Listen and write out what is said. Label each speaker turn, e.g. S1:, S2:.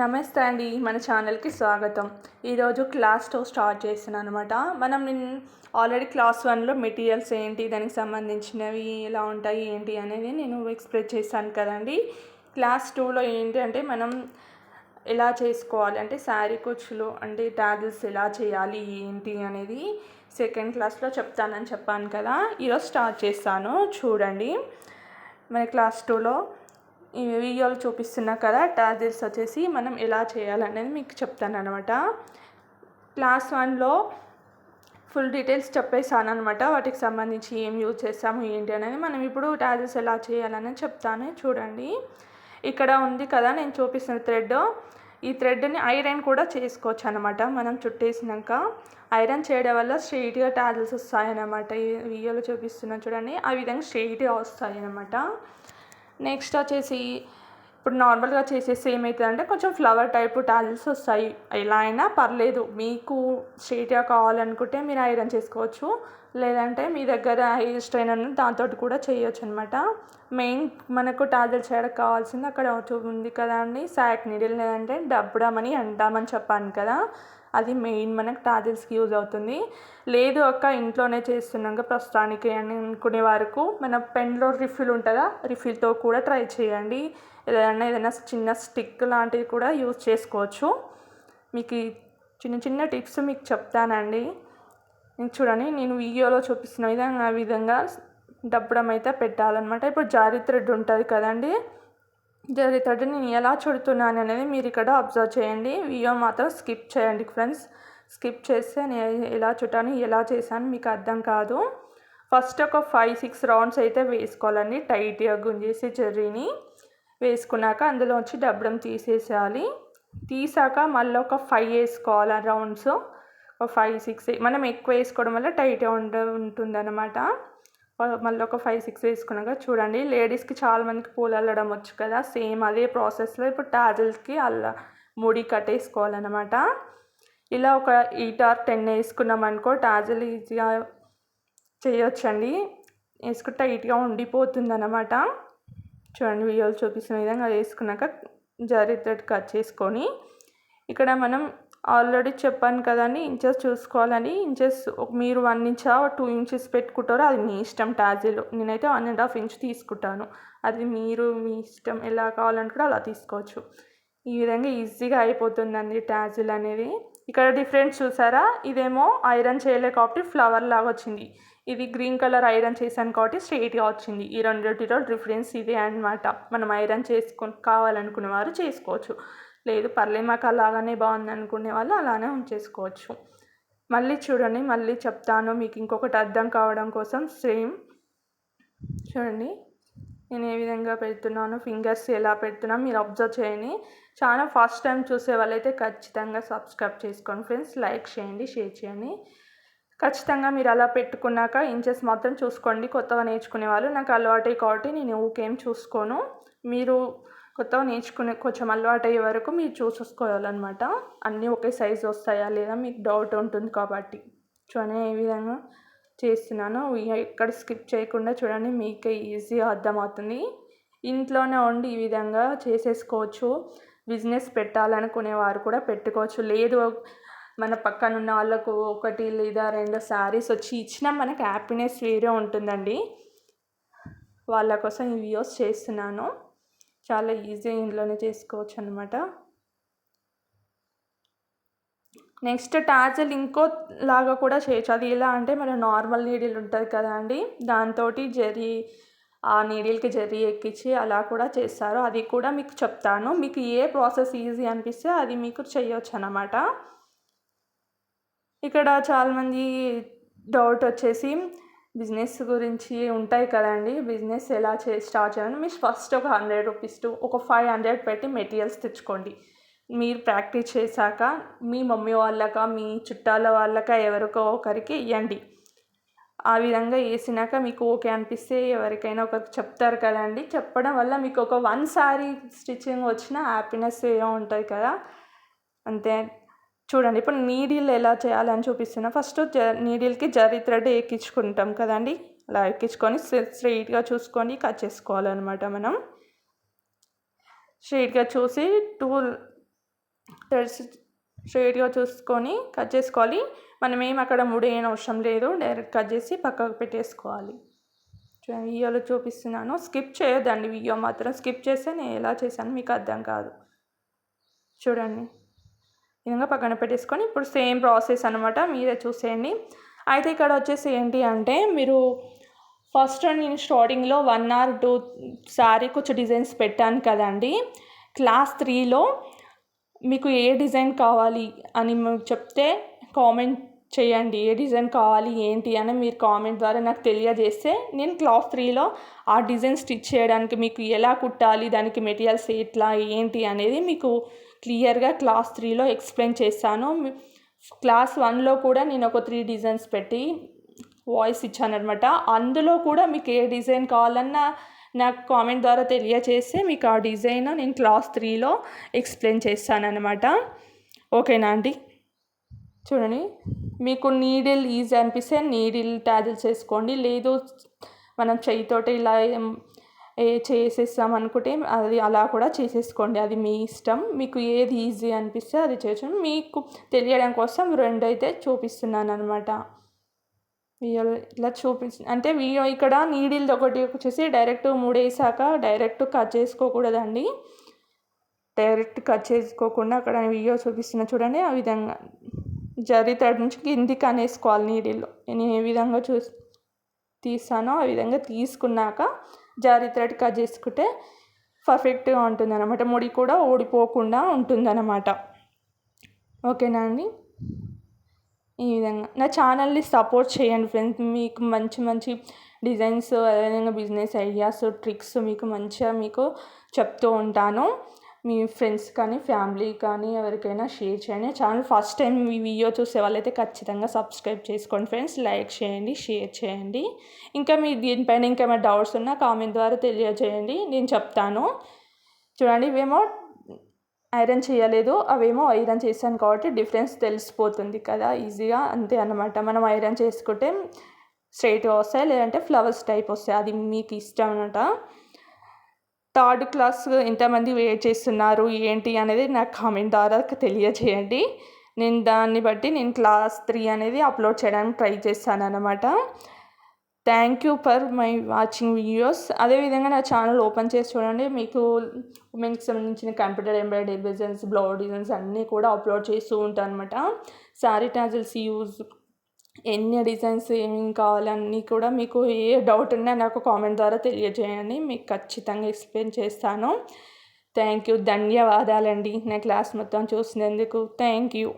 S1: నమస్తే అండి, మన ఛానల్కి స్వాగతం. ఈరోజు క్లాస్ 2 స్టార్ట్ చేస్తున్నాను అనమాట. మనం ఆల్రెడీ క్లాస్ 1లో మెటీరియల్స్ ఏంటి, దానికి సంబంధించినవి ఎలా ఉంటాయి ఏంటి అనేది నేను ఎక్స్ప్లెయిన్ చేశాను కదండి. క్లాస్ 2లో ఏంటి అంటే మనం ఎలా చేసుకోవాలి అంటే శారీ కుచ్చులు అంటే టాజిల్స్ ఎలా చేయాలి ఏంటి అనేది సెకండ్ క్లాస్లో చెప్తానని చెప్పాను కదా. ఈరోజు స్టార్ట్ చేస్తాను, చూడండి. మన క్లాస్ 2లో ఈ వీడియోలో చూపిస్తున్నా కదా, టాజిల్స్ వచ్చేసి మనం ఎలా చేయాలనేది మీకు చెప్తాను అనమాట. క్లాస్ 1లో ఫుల్ డీటెయిల్స్ చెప్పేసాను అనమాట. వాటికి సంబంధించి ఏం యూజ్ చేస్తాము ఏంటి అనేది. మనం ఇప్పుడు టాజిల్స్ ఎలా చేయాలనేది చెప్తాను, చూడండి. ఇక్కడ ఉంది కదా నేను చూపిస్తున్న థ్రెడ్. ఈ థ్రెడ్ని ఐరన్ కూడా చేసుకోవచ్చు అనమాట. మనం చుట్టేసినాక ఐరన్ చేయడం వల్ల స్ట్రెయిట్గా టాజిల్స్ వస్తాయన్నమాట. ఈ వీడియోలో చూపిస్తున్నాను చూడండి, ఆ విధంగా స్ట్రెయిట్గా వస్తాయి అన్నమాట. నెక్స్ట్ వచ్చేసి ఇప్పుడు నార్మల్గా చేసేసి ఏమవుతుందంటే కొంచెం ఫ్లవర్ టైపు టాజిల్స్ వస్తాయి. ఎలా అయినా పర్లేదు, మీకు స్ట్రెయిట్గా కావాలనుకుంటే మీరు ఐరన్ చేసుకోవచ్చు, లేదంటే మీ దగ్గర హెయిర్ స్ట్రైనర్ దాంతో కూడా చేయొచ్చు అనమాట. మెయిన్ మనకు టాజిల్స్ చేయడానికి కావాల్సింది అక్కడ ఉంది కదా అండి, శాక్ నీడిల్ లేదంటే డబ్బడమని అంటామని చెప్పాను కదా, అది మెయిన్ మనకు టాజిల్స్కి యూజ్ అవుతుంది. లేదు అక్క ఇంట్లోనే చేస్తున్నాక ప్రస్తుతానికి అని అనుకునే వరకు మన పెన్లో రిఫిల్ ఉంటుందా, రిఫిల్తో కూడా ట్రై చేయండి. ఏదైనా చిన్న స్టిక్ లాంటివి కూడా యూజ్ చేసుకోవచ్చు. మీకు చిన్న చిన్న టిప్స్ మీకు చెప్తానండి. చూడండి, నేను వీడియోలో చూపిస్తున్న విధంగా డబ్బడం అయితే పెట్టాలన్నమాట. ఇప్పుడు జారీ థ్రెడ్ ఉంటుంది కదండి, జరీ థ్రెడ్ నేను ఎలా చుడుతున్నాను అనేది మీరు ఇక్కడ అబ్జర్వ్ చేయండి. వీడియో మాత్రం స్కిప్ చేయండి ఫ్రెండ్స్. స్కిప్ చేస్తే నేను ఎలా చుట్టాను ఎలా చేశాను మీకు అర్థం కాదు. ఫస్ట్ ఒక 5-6 రౌండ్స్ అయితే వేసుకోవాలండి. టైట్గా గుంజేసి జరీని వేసుకున్నాక అందులోంచి డబ్బడం తీసేసేయాలి. తీసాక మళ్ళీ ఒక 5 వేసుకోవాలి రౌండ్స్. ఒక 5-6 మనం ఎక్కువ వేసుకోవడం వల్ల టైట్గా ఉంటుందన్నమాట. మళ్ళీ ఒక 5-6 వేసుకున్నాక చూడండి, లేడీస్కి చాలామందికి పూలు అల్లడం వచ్చు కదా, సేమ్ అదే ప్రాసెస్లో ఇప్పుడు టాజిల్స్కి ముడి కట్టేసుకోవాలన్నమాట. ఇలా ఒక 8 or 10 వేసుకున్నాం అనుకో టాజిల్ ఈజీగా చేయొచ్చండి. వేసుకుంటే టైట్గా ఉండిపోతుంది అన్నమాట. చూడండి, వీడియోలు చూపిస్తున్న విధంగా వేసుకున్నాక జరీ థ్రెడ్ కట్ చేసుకొని ఇక్కడ మనం ఆల్రెడీ చెప్పాను కదండి, ఇంచెస్ చూసుకోవాలని. ఇంచెస్ మీరు 1 inch or 2 inches పెట్టుకుంటారో అది మీ ఇష్టం. టాజిల్ నేనైతే 1.5 inch తీసుకుంటాను. అది మీరు మీ ఇష్టం, ఎలా కావాలనుకుంటే అలా తీసుకోవచ్చు. ఈ విధంగా ఈజీగా అయిపోతుందండి టాజిల్ అనేది. ఇక్కడ డిఫరెన్స్ చూసారా, ఇదేమో ఐరన్ చేయలే కాబట్టి ఫ్లవర్ లాగా వచ్చింది. ఇది గ్రీన్ కలర్ ఐరన్ చేశాను కాబట్టి స్ట్రెయిట్గా వచ్చింది. ఈ రెండింటిలో డిఫరెన్స్ ఇదే అన్నమాట. మనం ఐరన్ కావాలనుకునే వారు చేసుకోవచ్చు, లేదు పర్లేదు మాకు అలాగనే బాగుంది అనుకునే వాళ్ళు అలానే ఉంచేసుకోవచ్చు. మళ్ళీ చూడండి, మళ్ళీ చెప్తాను మీకు ఇంకొకటి అర్థం కావడం కోసం. సేమ్ చూడండి, నేను ఏ విధంగా పెడుతున్నాను, ఫింగర్స్ ఎలా పెడుతున్నా మీరు అబ్జర్వ్ చేయండి. చాలా ఫస్ట్ టైం చూసే వాళ్ళైతే ఖచ్చితంగా సబ్స్క్రైబ్ చేసుకోండి ఫ్రెండ్స్. లైక్ చేయండి, షేర్ చేయండి. ఖచ్చితంగా మీరు అలా పెట్టుకున్నాక ఇంచెస్ మాత్రం చూసుకోండి. కొత్తగా నేర్చుకునే వాళ్ళు, నాకు అలవాటే కాబట్టి నేను ఊకేం చూసుకోను. మీరు కొత్తగా నేర్చుకునే కొంచెం అలవాటు అయ్యే వరకు మీరు చూసుకోవాలన్నమాట. అన్నీ ఒకే సైజు వస్తాయా లేదా మీకు డౌట్ ఉంటుంది కాబట్టి. చూడండి ఏ విధంగా చేస్తున్నాను, ఎక్కడ స్కిప్ చేయకుండా చూడండి, మీకే ఈజీగా అర్థమవుతుంది. ఇంట్లోనే ఉండి ఈ విధంగా చేసేసుకోవచ్చు. బిజినెస్ పెట్టాలనుకునే వారు కూడా పెట్టుకోవచ్చు. లేదు మన పక్కన ఉన్న వాళ్ళకు 1 లేదా 2 శారీస్ వచ్చి ఇచ్చినా మనకు హ్యాపీనెస్ వేరే ఉంటుందండి. వాళ్ళ కోసం ఈ వీడియోస్ చేస్తున్నాను. చాలా ఈజీగా ఇంట్లోనే చేసుకోవచ్చు అనమాట. నెక్స్ట్ టాజిల్ ఇంకో లాగా కూడా చేయొచ్చు. అది ఎలా అంటే మన నార్మల్ నీడిల్ ఉంటుంది కదా అండి, దాంతో ఆ నీడిల్కి జరీ ఎక్కించి అలా కూడా చేస్తారు. అది కూడా మీకు చెప్తాను. మీకు ఏ ప్రాసెస్ ఈజీ అనిపిస్తే అది మీకు చేయొచ్చు అన్నమాట. ఇక్కడ చాలామంది డౌట్ వచ్చేసి బిజినెస్ గురించి ఉంటాయి కదండి, బిజినెస్ ఎలా స్టార్ట్ చేయాలని. మీరు ఫస్ట్ ఒక 100 రూపీస్ ఒక 500 పెట్టి మెటీరియల్స్ తెచ్చుకోండి. మీరు ప్రాక్టీస్ చేశాక మీ మమ్మీ వాళ్ళక, మీ చుట్టాల వాళ్ళక, ఎవరికో ఒకరికి ఇవ్వండి. ఆ విధంగా వేసినాక మీకు ఓకే అనిపిస్తే ఎవరికైనా ఒకరికి చెప్తారు కదండి. చెప్పడం వల్ల మీకు ఒక 1 శారీ స్టిచ్చింగ్ వచ్చిన హ్యాపీనెస్ ఏమో ఉంటుంది కదా, అంతే. చూడండి, ఇప్పుడు నీడిల్ ఎలా చేయాలని చూపిస్తున్నా. ఫస్ట్ నీడిల్కి జరీ థ్రెడ్ ఎక్కించుకుంటాం కదండి, అలా ఎక్కించుకొని స్ట్రెయిట్గా చూసుకొని కట్ చేసుకోవాలన్నమాట. మనం స్ట్రెయిట్గా చూసి థ్రెడ్స్ స్ట్రైట్గా చూసుకొని కట్ చేసుకోవాలి. మనం ఏం అక్కడ ముడేయని అవసరం లేదు, డైరెక్ట్ కట్ చేసి పక్కకు పెట్టేసుకోవాలి. వీడియోలో చూపిస్తున్నాను, స్కిప్ చేయొద్దండి. వీడియో మాత్రం స్కిప్ చేస్తే నేను ఎలా చేశాను మీకు అర్థం కాదు. చూడండి, ఈ విధంగా పక్కన పెట్టేసుకొని ఇప్పుడు సేమ్ ప్రాసెస్ అనమాట, మీరే చూసేయండి. అయితే ఇక్కడ వచ్చేసి ఏంటి అంటే, మీరు ఫస్ట్ నేను స్టార్టింగ్లో 1 or 2 సారీ కొంచెం డిజైన్స్ పెట్టాను కదండి. క్లాస్ 3లో మీకు ఏ డిజైన్ కావాలి అని చెప్తే కామెంట్ చేయండి. ఏ డిజైన్ కావాలి ఏంటి అని మీరు కామెంట్ ద్వారా నాకు తెలియజేస్తే నేను క్లాస్ 3లో ఆ డిజైన్ స్టిచ్ చేయడానికి మీకు ఎలా కుట్టాలి, దానికి మెటీరియల్స్ ఎట్లా ఏంటి అనేది మీకు క్లియర్గా క్లాస్ 3లో ఎక్స్ప్లెయిన్ చేస్తాను. క్లాస్ 1లో కూడా నేను ఒక 3 డిజైన్స్ పెట్టి వాయిస్ ఇచ్చాను అనమాట. అందులో కూడా మీకు ఏ డిజైన్ కావాలన్నా నాకు కామెంట్ ద్వారా తెలియచేస్తే మీకు ఆ డిజైన్ నేను క్లాస్ 3లో ఎక్స్ప్లెయిన్ చేస్తాను అనమాట. ఓకేనా అండి? చూడండి, మీకు నీడిల్ ఈజీ అనిపిస్తే నీడిల్ టాజిల్స్ వేసుకోండి, లేదు మనం చెయ్యితోటి ఇలా చేసేస్తాం అనుకుంటే అది అలా కూడా చేసేసుకోండి, అది మీ ఇష్టం. మీకు ఏది ఈజీ అనిపిస్తే అది చేయొచ్చు. మీకు తెలియడం కోసం 2 అయితే చూపిస్తున్నాను అనమాట. ఇలా అంటే ఇక్కడ నీడిల్ ఒకటి వచ్చేసి డైరెక్ట్ ముడేసాక డైరెక్ట్ కట్ చేసుకోకూడదండి. డైరెక్ట్ కట్ చేసుకోకుండా అక్కడ వీడియో చూపిస్తున్నా చూడండి, ఆ విధంగా జరీ థ్రెడ్ నుంచి కిందికి అనేసుకోవాలి నీడిల్లో. నేను ఏ విధంగా తీసానో ఆ విధంగా తీసుకున్నాక జరీ థ్రెడ్ కట్ చేసుకుంటే పర్ఫెక్ట్గా ఉంటుంది అనమాట. ముడి కూడా ఊడిపోకుండా ఉంటుందన్నమాట. ఓకేనా అండి? ఈ విధంగా నా ఛానల్ని సపోర్ట్ చేయండి ఫ్రెండ్స్. మీకు మంచి మంచి డిజైన్స్, అదేవిధంగా బిజినెస్ ఐడియాస్, ట్రిక్స్ మీకు మంచిగా చెప్తూ ఉంటాను. మీ ఫ్రెండ్స్ కానీ ఫ్యామిలీ కానీ ఎవరికైనా షేర్ చేయండి. ఛానల్ ఫస్ట్ టైం ఈ వీడియో చూసే వాళ్ళైతే ఖచ్చితంగా సబ్స్క్రైబ్ చేసుకోండి ఫ్రెండ్స్. లైక్ చేయండి, షేర్ చేయండి. ఇంకా మీ దీనిపైన ఇంకేమైనా డౌట్స్ ఉన్నా కామెంట్ ద్వారా తెలియజేయండి, నేను చెప్తాను. చూడండి, ఇవేమో ఐరన్ చేయలేదు, అవేమో ఐరన్ చేశాను కాబట్టి డిఫరెన్స్ తెలిసిపోతుంది కదా ఈజీగా, అంతే అన్నమాట. మనం ఐరన్ చేసుకుంటే స్ట్రైట్గా వస్తాయి, లేదంటే ఫ్లవర్స్ టైప్ వస్తాయి, అది మీకు ఇష్టం అన్నమాట. 3rd క్లాస్ ఎంతమంది వెయిట్ చేస్తున్నారు ఏంటి అనేది నాకు కామెంట్ ద్వారా తెలియజేయండి. నేను దాన్ని బట్టి నేను క్లాస్ 3 అనేది అప్లోడ్ చేయడానికి ట్రై చేస్తాను అన్నమాట. Thank you for my watching videos. అదేవిధంగా నా ఛానల్ ఓపెన్ చేసి చూడండి, మీకు ఉమెన్కి సంబంధించిన computer embroidery designs, blouse designs అన్నీ కూడా అప్లోడ్ చేస్తూ ఉంటాను అనమాట. శారీ టాజిల్స్ యూజ్, ఎన్ని డిజైన్స్ ఏమేమి కావాలన్నీ కూడా మీకు ఏ డౌట్ ఉన్నా నాకు కామెంట్ ద్వారా తెలియజేయండి, మీకు ఖచ్చితంగా ఎక్స్ప్లెయిన్ చేస్తాను. థ్యాంక్ యూ, ధన్యవాదాలండి నా క్లాస్ మొత్తం చూసినందుకు. Thank you.